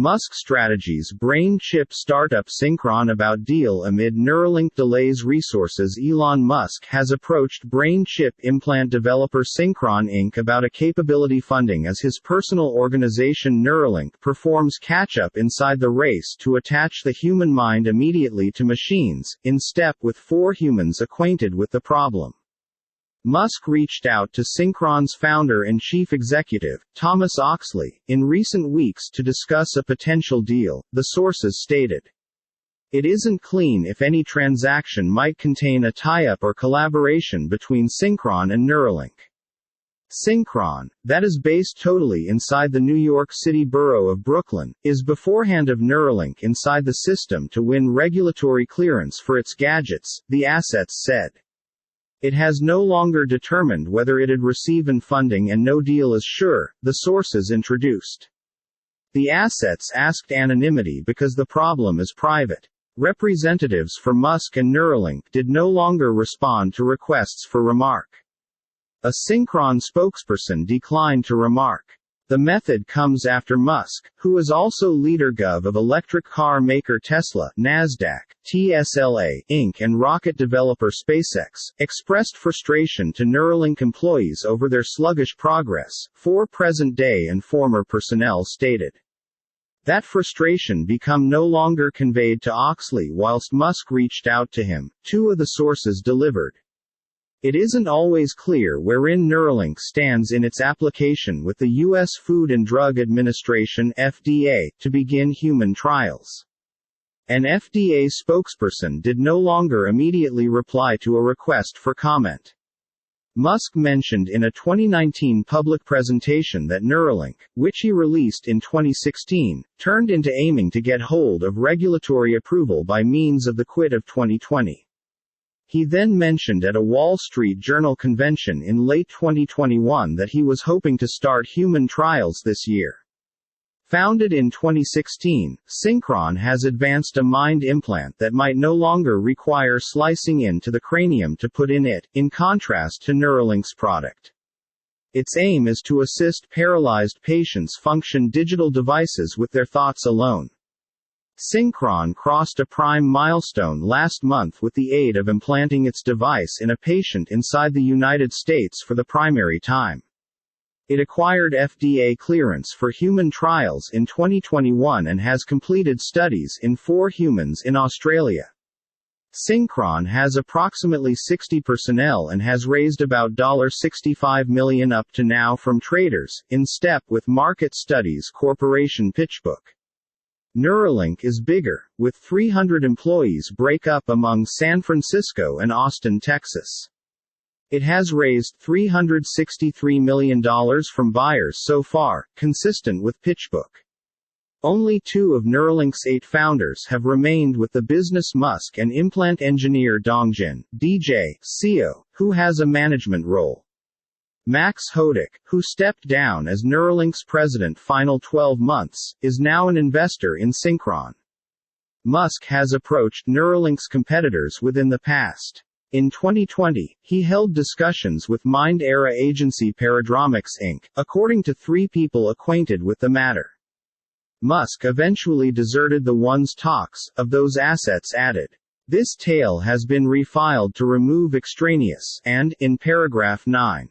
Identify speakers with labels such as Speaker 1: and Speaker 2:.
Speaker 1: Musk strategies brain chip startup Synchron about deal amid Neuralink delays resources. Elon Musk has approached brain chip implant developer Synchron Inc. about a capability funding as his personal organization Neuralink performs catch-up inside the race to attach the human mind immediately to machines, in step with 4 humans acquainted with the problem. Musk reached out to Synchron's founder and chief executive, Thomas Oxley, in recent weeks to discuss a potential deal, the sources stated. It isn't clear if any transaction might contain a tie-up or collaboration between Synchron and Neuralink. Synchron, that is based totally inside the New York City borough of Brooklyn, is beforehand of Neuralink inside the system to win regulatory clearance for its gadgets, the assets said. It has no longer determined whether it'd receive funding and no deal is sure, the sources introduced. The assets asked anonymity because the problem is private. Representatives for Musk and Neuralink did no longer respond to requests for remark. A Synchron spokesperson declined to remark. The method comes after Musk, who is also leader of electric car maker Tesla, Nasdaq, TSLA, Inc. and rocket developer SpaceX, expressed frustration to Neuralink employees over their sluggish progress, 4 present-day and former personnel stated. That frustration became no longer conveyed to Oxley whilst Musk reached out to him, 2 of the sources delivered. It isn't always clear wherein Neuralink stands in its application with the U.S. Food and Drug Administration (FDA) to begin human trials. An FDA spokesperson did no longer immediately reply to a request for comment. Musk mentioned in a 2019 public presentation that Neuralink, which he released in 2016, turned into aiming to get hold of regulatory approval by means of the quit of 2020. He then mentioned at a Wall Street Journal convention in late 2021 that he was hoping to start human trials this year. Founded in 2016, Synchron has advanced a mind implant that might no longer require slicing into the cranium to put in it, in contrast to Neuralink's product. Its aim is to assist paralyzed patients function digital devices with their thoughts alone. Synchron crossed a prime milestone last month with the aid of implanting its device in a patient inside the United States for the primary time. It acquired FDA clearance for human trials in 2021 and has completed studies in 4 humans in Australia. Synchron has approximately 60 personnel and has raised about $65 million up to now from traders, in step with Market Studies Corporation PitchBook. Neuralink is bigger, with 300 employees break up among San Francisco and Austin, Texas. It has raised $363 million from buyers so far, consistent with PitchBook. Only 2 of Neuralink's 8 founders have remained with the business. Musk and implant engineer Dongjin, DJ, CEO, who has a management role. Max Hodak, who stepped down as Neuralink's president final 12 months, is now an investor in Synchron. Musk has approached Neuralink's competitors within the past. In 2020, he held discussions with Mind-Era agency Paradromics Inc., according to 3 people acquainted with the matter. Musk eventually deserted the one's talks, of those assets added. This tale has been refiled to remove extraneous, and, in paragraph 9.